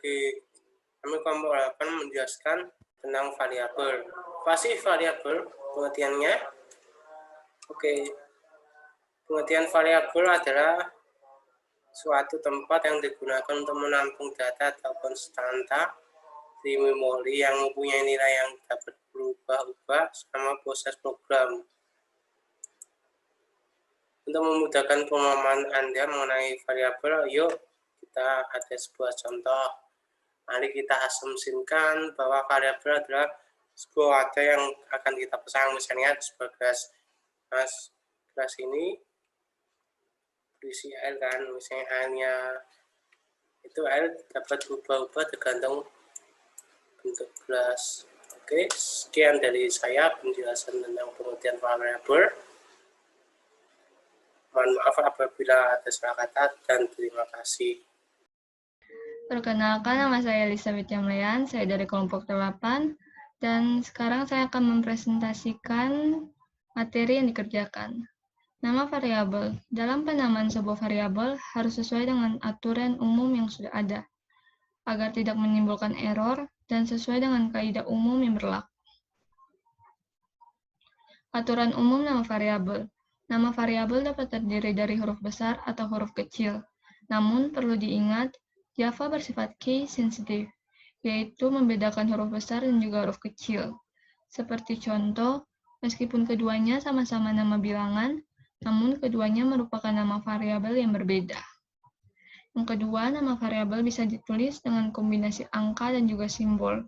Oke, kami kelompok 8 menjelaskan tentang variabel. Apa sih variabel? Pengertiannya? Oke, pengertian variabel adalah suatu tempat yang digunakan untuk menampung data atau konstanta di memori yang mempunyai nilai yang dapat berubah-ubah selama proses program. Untuk memudahkan pemahaman Anda mengenai variabel, yuk kita ada sebuah contoh. Mari kita asumsikan bahwa variabel adalah sebuah data yang akan kita pasang, misalnya sebuah gelas ini berisi air kan, misalnya airnya itu air dapat berubah-ubah tergantung bentuk gelas. Oke, sekian dari saya penjelasan tentang pengertian variabel. Mohon maaf apabila ada salah kata dan terima kasih. Perkenalkan, nama saya Elizabeth Yamlean, saya dari kelompok 8, dan sekarang saya akan mempresentasikan materi yang dikerjakan. Nama variabel. Dalam penamaan sebuah variabel harus sesuai dengan aturan umum yang sudah ada, agar tidak menimbulkan error dan sesuai dengan kaidah umum yang berlaku. Aturan umum nama variabel. Nama variabel dapat terdiri dari huruf besar atau huruf kecil. Namun perlu diingat, Java bersifat case sensitive, yaitu membedakan huruf besar dan juga huruf kecil. Seperti contoh, meskipun keduanya sama-sama nama bilangan, namun keduanya merupakan nama variabel yang berbeda. Yang kedua, nama variabel bisa ditulis dengan kombinasi angka dan juga simbol.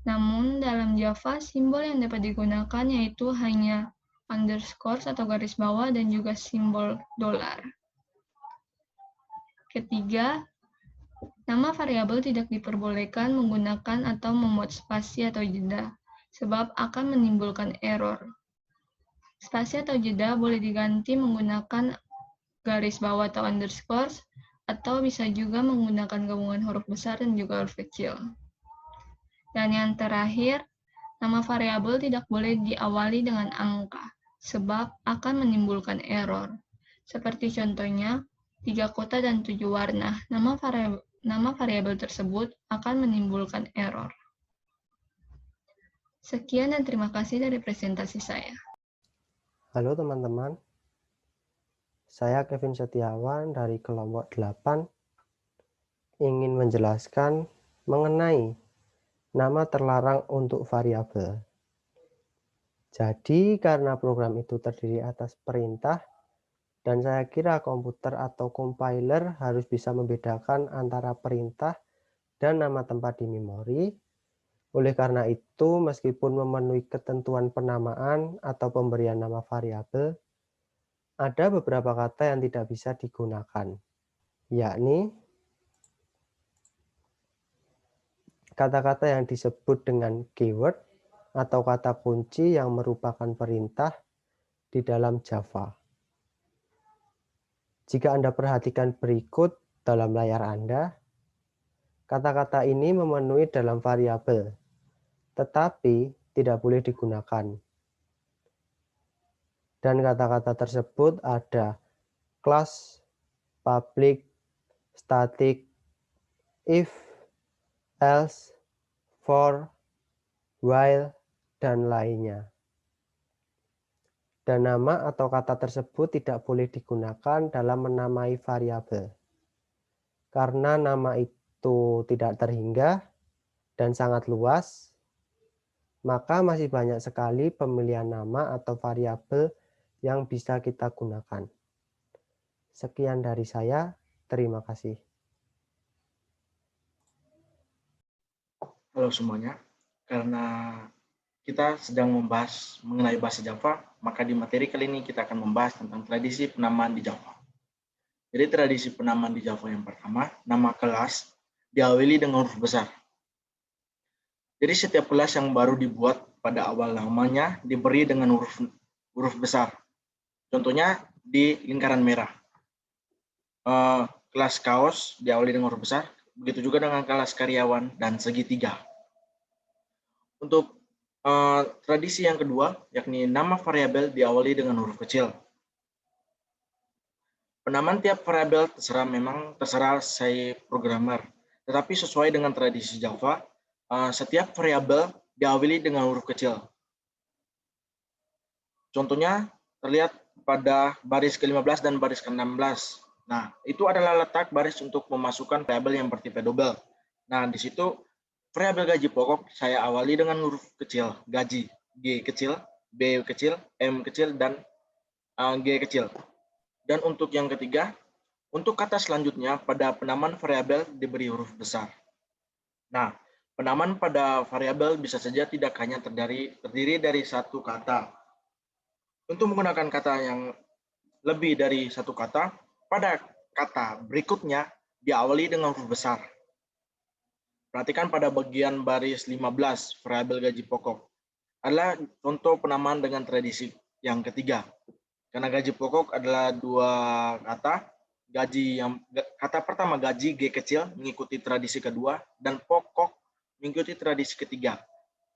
Namun, dalam Java, simbol yang dapat digunakan yaitu hanya underscore atau garis bawah dan juga simbol $. Ketiga, nama variabel tidak diperbolehkan menggunakan atau membuat spasi atau jeda, sebab akan menimbulkan error. Spasi atau jeda boleh diganti menggunakan garis bawah atau underscore, atau bisa juga menggunakan gabungan huruf besar dan juga huruf kecil. Dan yang terakhir, nama variabel tidak boleh diawali dengan angka, sebab akan menimbulkan error. Seperti contohnya, 3 kota dan 7 warna, nama variabel tersebut akan menimbulkan error. Sekian dan terima kasih dari presentasi saya. Halo teman-teman, saya Kevin Setiawan dari kelompok 8 ingin menjelaskan mengenai nama terlarang untuk variabel. Jadi karena program itu terdiri atas perintah, dan saya kira komputer atau compiler harus bisa membedakan antara perintah dan nama tempat di memori. Oleh karena itu, meskipun memenuhi ketentuan penamaan atau pemberian nama variabel, ada beberapa kata yang tidak bisa digunakan, yakni kata-kata yang disebut dengan keyword atau kata kunci yang merupakan perintah di dalam Java. Jika Anda perhatikan berikut dalam layar Anda, kata-kata ini memenuhi dalam variabel, tetapi tidak boleh digunakan. Dan kata-kata tersebut ada class, public, static, if, else, for, while, dan lainnya. Dan nama atau kata tersebut tidak boleh digunakan dalam menamai variabel. Karena nama itu tidak terhingga dan sangat luas, maka masih banyak sekali pemilihan nama atau variabel yang bisa kita gunakan. Sekian dari saya, terima kasih. Halo semuanya, karena kita sedang membahas mengenai bahasa Java, maka di materi kali ini kita akan membahas tentang tradisi penamaan di Java. Jadi tradisi penamaan di Java yang pertama, nama kelas diawali dengan huruf besar. Jadi setiap kelas yang baru dibuat pada awal namanya diberi dengan huruf besar. Contohnya di lingkaran merah. Kelas kaos diawali dengan huruf besar, begitu juga dengan kelas karyawan dan segitiga. Untuk tradisi yang kedua, yakni nama variabel diawali dengan huruf kecil. Penamaan tiap variabel terserah saya programmer. Tetapi sesuai dengan tradisi Java, setiap variabel diawali dengan huruf kecil. Contohnya terlihat pada baris ke-15 dan baris ke-16. Nah, itu adalah letak baris untuk memasukkan variabel yang bertipe double. Nah, di situ variabel gaji pokok saya awali dengan huruf kecil, gaji, G kecil, B kecil, M kecil, dan G kecil. Dan untuk yang ketiga, untuk kata selanjutnya pada penamaan variabel diberi huruf besar. Nah, penamaan pada variabel bisa saja tidak hanya terdiri dari satu kata. Untuk menggunakan kata yang lebih dari satu kata, pada kata berikutnya diawali dengan huruf besar. Perhatikan pada bagian baris 15, variabel gaji pokok. Adalah contoh penamaan dengan tradisi yang ketiga. Karena gaji pokok adalah dua kata, kata pertama gaji G kecil mengikuti tradisi kedua, dan pokok mengikuti tradisi ketiga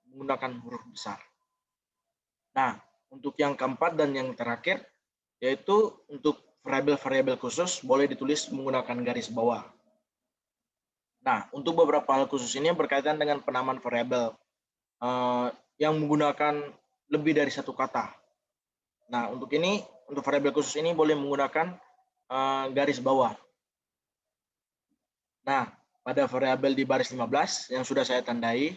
menggunakan huruf besar. Nah, untuk yang keempat dan yang terakhir, yaitu untuk variabel-variabel khusus boleh ditulis menggunakan garis bawah. Nah, untuk beberapa hal khusus ini berkaitan dengan penamaan variabel yang menggunakan lebih dari satu kata. Nah, untuk variabel khusus ini boleh menggunakan garis bawah. Nah, pada variabel di baris 15 yang sudah saya tandai,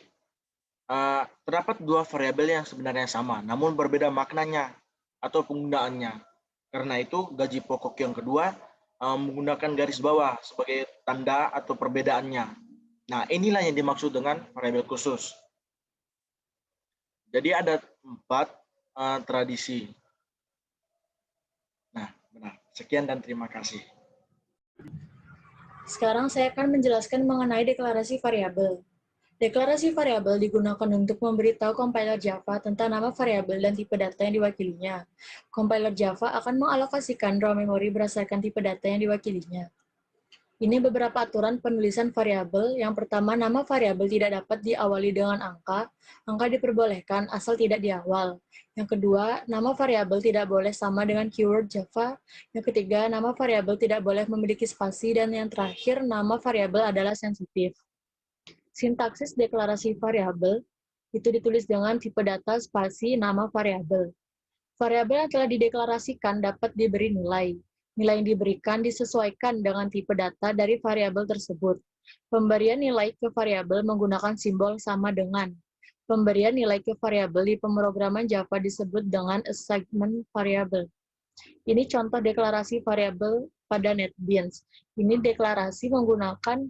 terdapat dua variabel yang sebenarnya sama, namun berbeda maknanya atau penggunaannya. Karena itu, gaji pokok yang kedua menggunakan garis bawah sebagai tanda atau perbedaannya. Nah, inilah yang dimaksud dengan variabel khusus. Jadi ada 4 tradisi. Nah, benar. Sekian dan terima kasih. Sekarang saya akan menjelaskan mengenai deklarasi variabel. Deklarasi variabel digunakan untuk memberitahu kompiler Java tentang nama variabel dan tipe data yang diwakilinya. Kompiler Java akan mengalokasikan RAM memori berdasarkan tipe data yang diwakilinya. Ini beberapa aturan penulisan variabel. Yang pertama, nama variabel tidak dapat diawali dengan angka. Angka diperbolehkan asal tidak di awal. Yang kedua, nama variabel tidak boleh sama dengan keyword Java. Yang ketiga, nama variabel tidak boleh memiliki spasi. Dan yang terakhir, nama variabel adalah sensitif. Sintaksis deklarasi variabel itu ditulis dengan tipe data spasi nama variabel. Variabel yang telah dideklarasikan dapat diberi nilai. Nilai yang diberikan disesuaikan dengan tipe data dari variabel tersebut. Pemberian nilai ke variabel menggunakan simbol sama dengan. Pemberian nilai ke variabel di pemrograman Java disebut dengan assignment variabel. Ini contoh deklarasi variabel pada NetBeans. Ini deklarasi menggunakan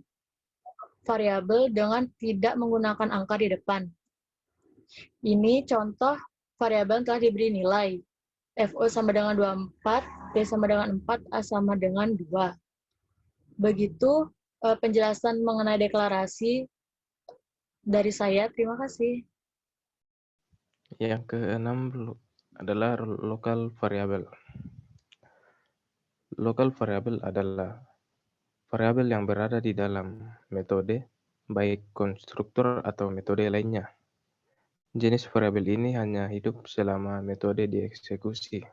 variabel dengan tidak menggunakan angka di depan. Ini contoh variabel yang telah diberi nilai. FO sama dengan 24, P sama dengan 4, A sama dengan 2. Begitu penjelasan mengenai deklarasi dari saya. Terima kasih. Yang keenam adalah local variable. Local variable adalah variabel yang berada di dalam metode, baik konstruktor atau metode lainnya. Jenis variabel ini hanya hidup selama metode dieksekusi.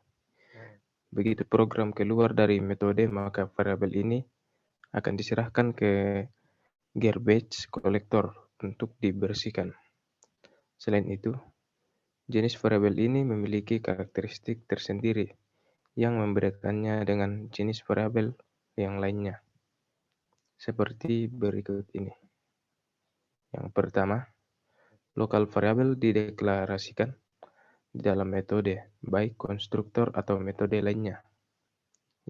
Begitu program keluar dari metode, maka variabel ini akan diserahkan ke garbage collector untuk dibersihkan. Selain itu, jenis variabel ini memiliki karakteristik tersendiri yang membedakannya dengan jenis variabel yang lainnya. Seperti berikut ini. Yang pertama, local variable dideklarasikan di dalam metode, baik konstruktor atau metode lainnya.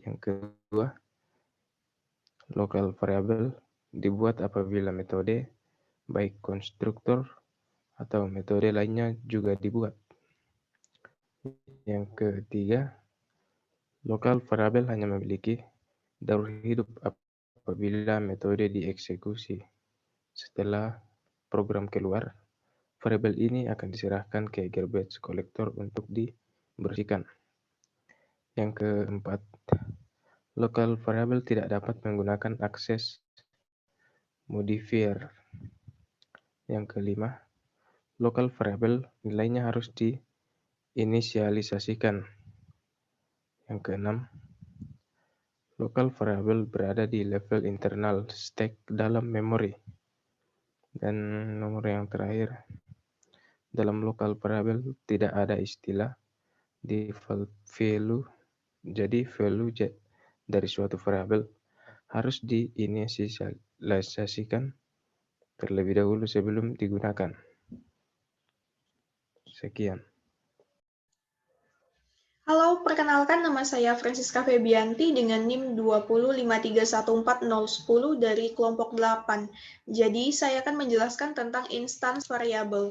Yang kedua, local variable dibuat apabila metode, baik konstruktor atau metode lainnya juga dibuat. Yang ketiga, local variable hanya memiliki daur hidup apabila metode dieksekusi. Setelah program keluar, variabel ini akan diserahkan ke garbage collector untuk dibersihkan. Yang keempat, local variable tidak dapat menggunakan akses modifier. Yang kelima, local variable nilainya harus diinisialisasikan. Yang keenam, Lokal variabel berada di level internal stack dalam memori. Dan nomor yang terakhir, dalam lokal variabel tidak ada istilah default value. Jadi value dari suatu variabel harus diinisialisasikan terlebih dahulu sebelum digunakan. Sekian. Halo, perkenalkan nama saya Francisca Febianti dengan NIM 205314010 dari kelompok 8. Jadi, saya akan menjelaskan tentang instance variabel.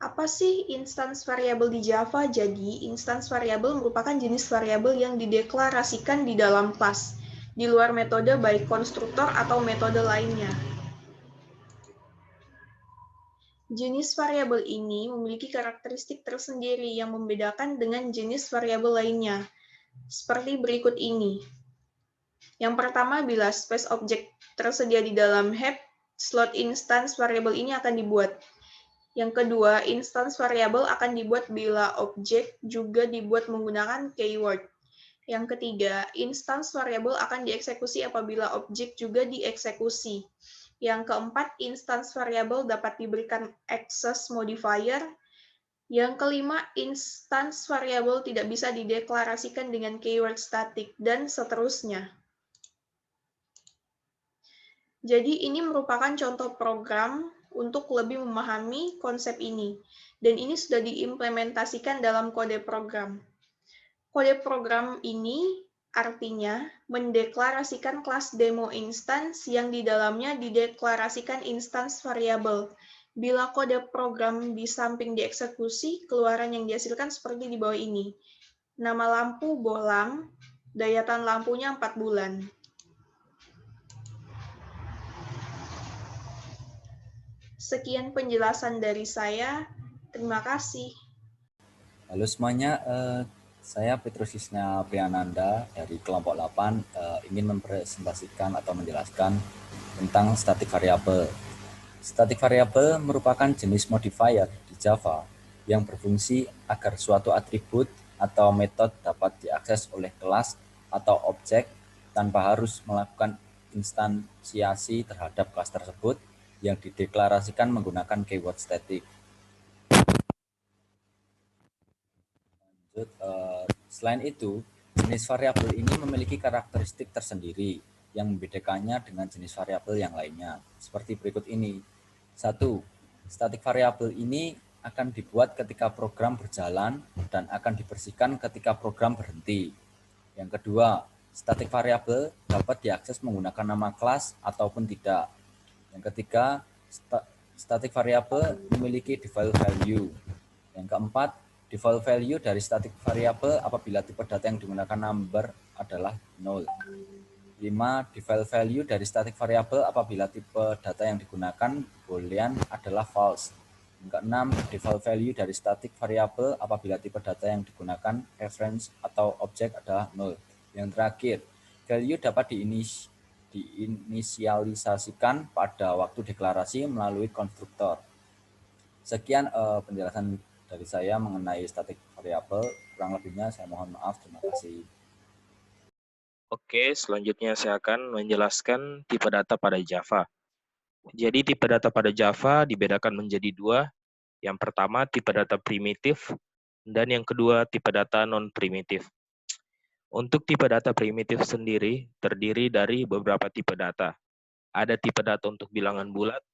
Apa sih instance variabel di Java? Jadi, instance variabel merupakan jenis variabel yang dideklarasikan di dalam kelas, di luar metode baik konstruktor atau metode lainnya. Jenis variabel ini memiliki karakteristik tersendiri yang membedakan dengan jenis variabel lainnya, seperti berikut ini. Yang pertama, bila space object tersedia di dalam heap, slot instance variabel ini akan dibuat. Yang kedua, instance variabel akan dibuat bila objek juga dibuat menggunakan keyword. Yang ketiga, instance variabel akan dieksekusi apabila objek juga dieksekusi. Yang keempat, instance variabel dapat diberikan access modifier. Yang kelima, instance variabel tidak bisa dideklarasikan dengan keyword static, dan seterusnya. Jadi ini merupakan contoh program untuk lebih memahami konsep ini, dan ini sudah diimplementasikan dalam kode program. Kode program ini artinya mendeklarasikan kelas demo instance yang di dalamnya dideklarasikan instance variabel. Bila kode program di samping dieksekusi, keluaran yang dihasilkan seperti di bawah ini. Nama lampu bohlam, daya tahan lampunya 4 bulan. Sekian penjelasan dari saya. Terima kasih. Halo semuanya, saya Petrus Isna Priyananda dari kelompok 8 ingin mempresentasikan atau menjelaskan tentang static variable. Static variable merupakan jenis modifier di Java yang berfungsi agar suatu atribut atau metode dapat diakses oleh kelas atau objek tanpa harus melakukan instansiasi terhadap kelas tersebut yang dideklarasikan menggunakan keyword static. Selain itu, jenis variabel ini memiliki karakteristik tersendiri yang membedakannya dengan jenis variabel yang lainnya, seperti berikut ini. 1. Static variabel ini akan dibuat ketika program berjalan dan akan dibersihkan ketika program berhenti. Yang kedua, static variabel dapat diakses menggunakan nama kelas ataupun tidak. Yang ketiga, static variabel memiliki default value. Yang keempat, default value dari static variable apabila tipe data yang digunakan number adalah 0. 5. Default value dari static variable apabila tipe data yang digunakan boolean adalah false. Yang keenam, default value dari static variable apabila tipe data yang digunakan reference atau objek adalah 0. Yang terakhir, value dapat diinisialisasikan pada waktu deklarasi melalui konstruktor. Sekian penjelasan dari saya mengenai static variable. Kurang lebihnya saya mohon maaf. Terima kasih. Oke, selanjutnya saya akan menjelaskan tipe data pada Java. Jadi tipe data pada Java dibedakan menjadi dua. Yang pertama tipe data primitif dan yang kedua tipe data non-primitif. Untuk tipe data primitif sendiri terdiri dari beberapa tipe data. Ada tipe data untuk bilangan bulat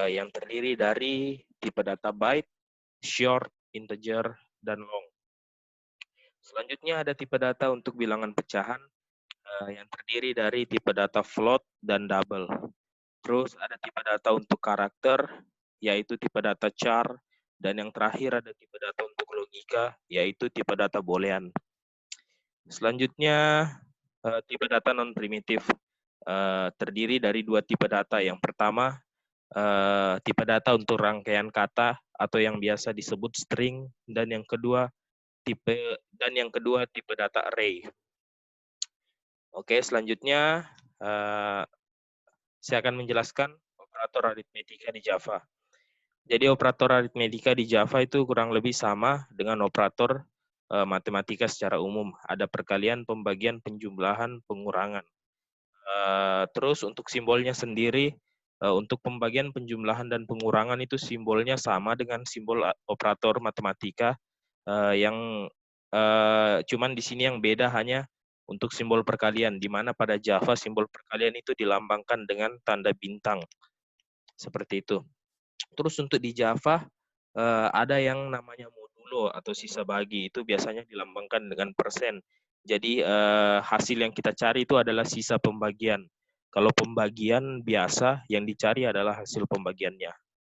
yang terdiri dari tipe data byte, short, integer, dan long. Selanjutnya ada tipe data untuk bilangan pecahan yang terdiri dari tipe data float dan double. Terus ada tipe data untuk karakter, yaitu tipe data char, dan yang terakhir ada tipe data untuk logika, yaitu tipe data boolean. Selanjutnya tipe data non-primitif terdiri dari dua tipe data. Yang pertama tipe data untuk rangkaian kata atau yang biasa disebut string, dan yang kedua tipe data array. Oke, selanjutnya saya akan menjelaskan operator aritmetika di Java. Jadi operator aritmetika di Java itu kurang lebih sama dengan operator matematika secara umum. Ada perkalian, pembagian, penjumlahan, pengurangan. Terus untuk simbolnya sendiri, untuk pembagian, penjumlahan, dan pengurangan itu simbolnya sama dengan simbol operator matematika, yang cuman di sini yang beda hanya untuk simbol perkalian, di mana pada Java simbol perkalian itu dilambangkan dengan tanda bintang. Seperti itu. Terus untuk di Java, ada yang namanya modulo atau sisa bagi, itu biasanya dilambangkan dengan persen. Jadi hasil yang kita cari itu adalah sisa pembagian. Kalau pembagian biasa, yang dicari adalah hasil pembagiannya.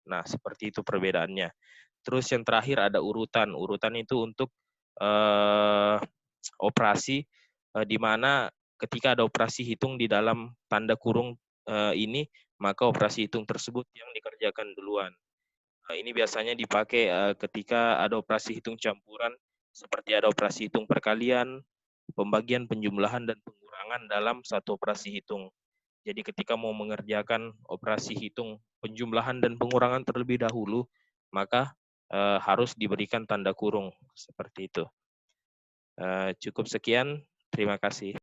Nah, seperti itu perbedaannya. Terus yang terakhir ada urutan. Urutan itu untuk operasi, di mana ketika ada operasi hitung di dalam tanda kurung ini, maka operasi hitung tersebut yang dikerjakan duluan. Ini biasanya dipakai ketika ada operasi hitung campuran, seperti ada operasi hitung perkalian, pembagian, penjumlahan, dan pengurangan dalam satu operasi hitung. Jadi ketika mau mengerjakan operasi hitung penjumlahan dan pengurangan terlebih dahulu, maka harus diberikan tanda kurung, seperti itu. Cukup sekian, terima kasih.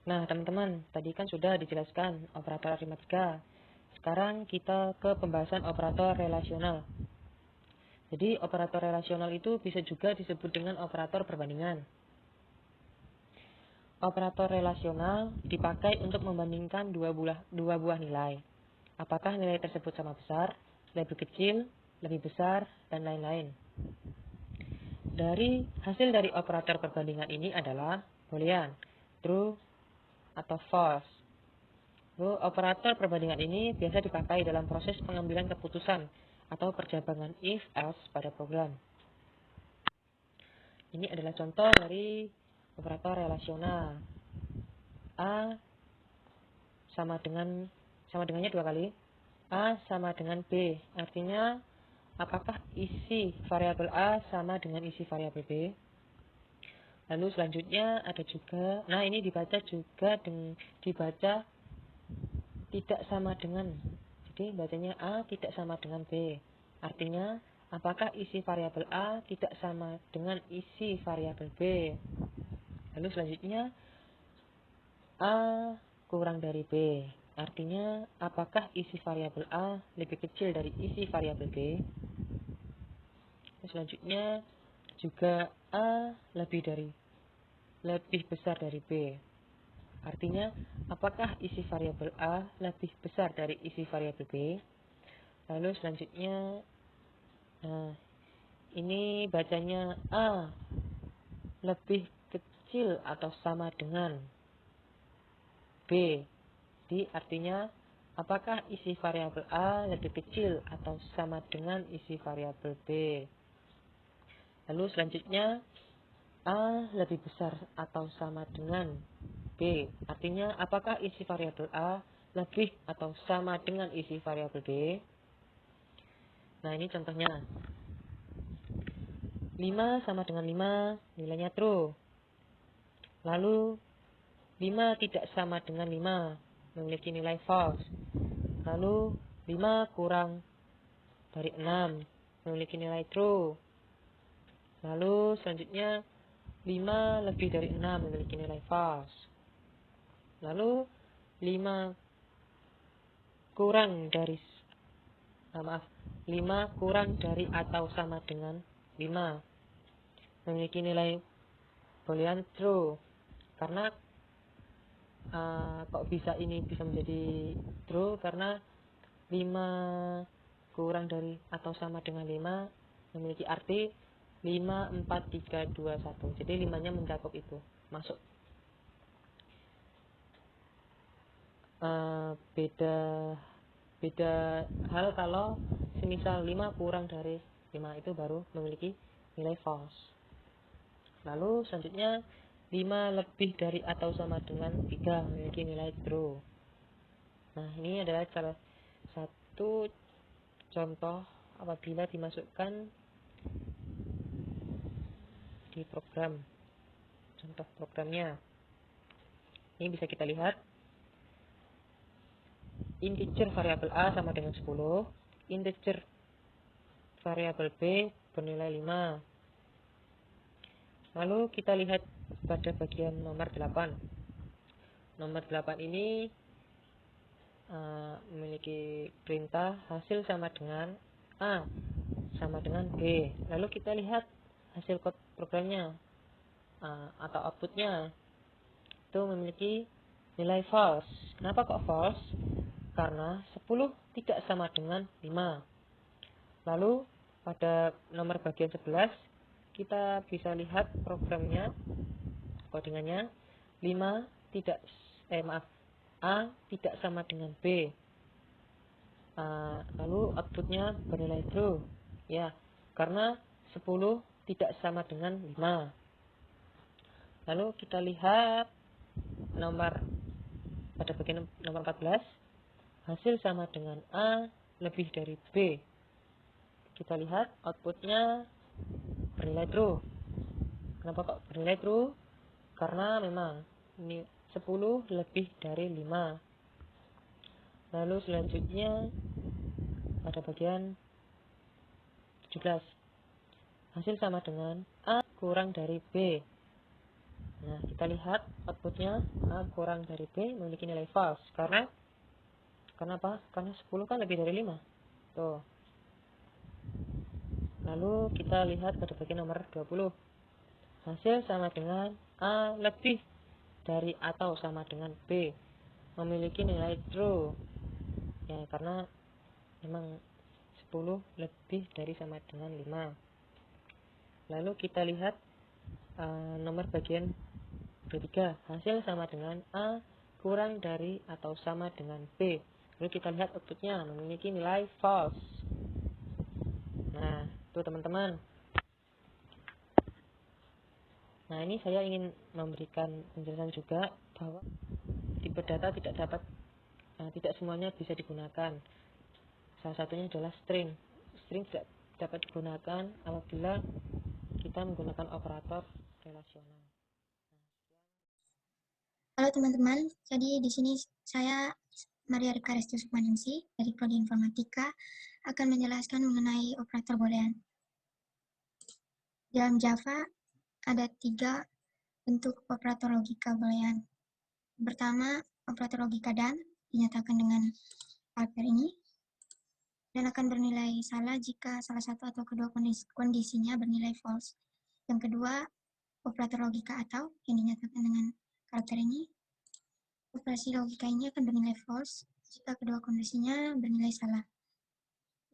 Nah, teman-teman, tadi kan sudah dijelaskan operator aritmatika. Sekarang kita ke pembahasan operator relasional. Jadi, operator relasional itu bisa juga disebut dengan operator perbandingan. Operator relasional dipakai untuk membandingkan dua buah nilai. Apakah nilai tersebut sama besar, lebih kecil, lebih besar, dan lain-lain. Hasil dari operator perbandingan ini adalah boolean, true, atau false. Operator perbandingan ini biasa dipakai dalam proses pengambilan keputusan atau perjabangan if-else pada program. Ini adalah contoh dari operator relasional. A sama dengannya 2 kali. A sama dengan B. Artinya, apakah isi variabel A sama dengan isi variabel B? Lalu selanjutnya ada juga, nah ini dibaca tidak sama dengan. Jadi bacanya A tidak sama dengan B. Artinya, apakah isi variabel A tidak sama dengan isi variabel B? Lalu selanjutnya, A kurang dari B. Artinya, apakah isi variabel A lebih kecil dari isi variabel B? Selanjutnya, juga A lebih besar dari B. Artinya, apakah isi variabel A lebih besar dari isi variabel B? Lalu selanjutnya, ini bacanya A lebih kecil atau sama dengan B. Jadi artinya, apakah isi variabel A lebih kecil atau sama dengan isi variabel B? Lalu selanjutnya, A lebih besar atau sama dengan B. Artinya, apakah isi variabel A lebih atau sama dengan isi variabel B? Nah, ini contohnya. 5 sama dengan 5, nilainya true. Lalu, 5 tidak sama dengan 5, memiliki nilai false. Lalu, 5 kurang dari 6, memiliki nilai true. Lalu, selanjutnya, 5 lebih dari 6, memiliki nilai false. Lalu, 5 kurang dari atau sama dengan 5, memiliki nilai boolean true. Karena kok bisa menjadi true? Karena 5 kurang dari atau sama dengan 5 memiliki arti 5, 4, 3, 2, 1. Jadi 5-nya mencakup itu, masuk. Beda hal kalau semisal 5 kurang dari 5 itu baru memiliki nilai false. Lalu selanjutnya 5 lebih dari atau sama dengan 3 memiliki nilai true. Nah, ini adalah salah satu contoh apabila dimasukkan di program. Contoh programnya. Ini bisa kita lihat. Integer variabel A sama dengan 10. Integer variabel B bernilai 5. Lalu kita lihat pada bagian nomor 8. Nomor 8 ini memiliki perintah hasil sama dengan A sama dengan B. Lalu kita lihat hasil kode programnya atau outputnya itu memiliki nilai false. Kenapa kok false? Karena 10 tidak sama dengan 5. Lalu pada nomor bagian 11 kita bisa lihat programnya, codingannya A tidak sama dengan B. Lalu outputnya bernilai true, ya, karena 10 tidak sama dengan 5. Lalu kita lihat pada bagian nomor 14, hasil sama dengan A lebih dari B. Kita lihat outputnya bernilai true. Kenapa kok bernilai true? Karena memang ini 10 lebih dari 5. Lalu selanjutnya pada bagian 17, hasil sama dengan A kurang dari B. Nah, kita lihat outputnya A kurang dari B memiliki nilai false. Karena apa? Karena 10 kan lebih dari 5. Tuh. Lalu kita lihat pada bagian nomor 20. Hasil sama dengan A lebih dari atau sama dengan B. Memiliki nilai true. Ya, karena memang 10 lebih dari sama dengan 5. Lalu kita lihat nomor bagian 23. Hasil sama dengan A kurang dari atau sama dengan B. Lalu kita lihat outputnya memiliki nilai false. Nah, itu teman-teman. Nah, ini saya ingin memberikan penjelasan juga bahwa tipe data tidak semuanya bisa digunakan. Salah satunya adalah string. String tidak dapat digunakan apabila kita menggunakan operator relasional. Halo teman-teman, jadi di sini saya Maria Rika Restu Sukmaningsi dari Prodi Informatika akan menjelaskan mengenai operator boolean. Dalam Java ada 3 bentuk operator logika boolean. Pertama, operator logika dan dinyatakan dengan karakter ini dan akan bernilai salah jika salah satu atau kedua kondisinya bernilai false. Yang kedua, operator logika atau yang dinyatakan dengan karakter ini. Operasi logika ini akan bernilai false jika kedua kondisinya bernilai salah.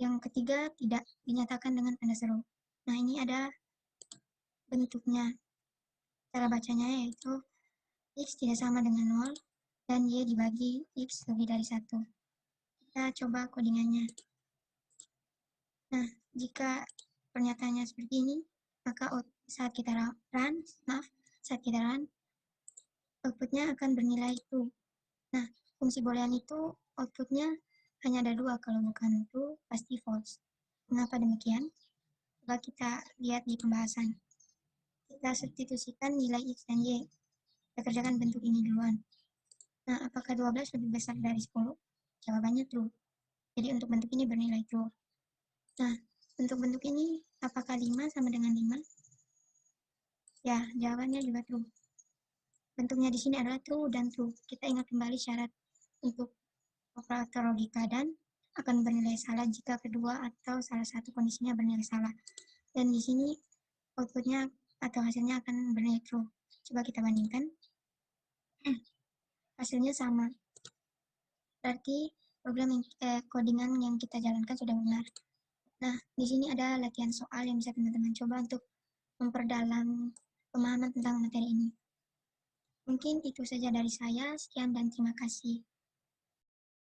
Yang ketiga, tidak dinyatakan dengan tanda seru. Nah, ini ada bentuknya. Cara bacanya yaitu X tidak sama dengan 0 dan Y dibagi X lebih dari 1. Kita coba codingannya. Nah, jika pernyataannya seperti ini, maka saat kita run, outputnya akan bernilai true. Nah, fungsi boolean itu outputnya hanya ada 2, kalau bukan true pasti false. Mengapa demikian? Coba kita lihat di pembahasan. Kita substitusikan nilai X dan Y. Kita kerjakan bentuk ini duluan. Nah, apakah 12 lebih besar dari 10? Jawabannya true. Jadi untuk bentuk ini bernilai true. Nah, untuk bentuk ini apakah 5 sama dengan 5? Ya, jawabannya juga true. Bentuknya di sini adalah true dan true. Kita ingat kembali syarat untuk operator logika dan akan bernilai salah jika kedua atau salah satu kondisinya bernilai salah. Dan di sini outputnya atau hasilnya akan bernilai true. Coba kita bandingkan. Hasilnya sama. Berarti program codingan yang kita jalankan sudah benar. Nah, di sini ada latihan soal yang bisa teman-teman coba untuk memperdalam pemahaman tentang materi ini. Mungkin itu saja dari saya. Sekian dan terima kasih.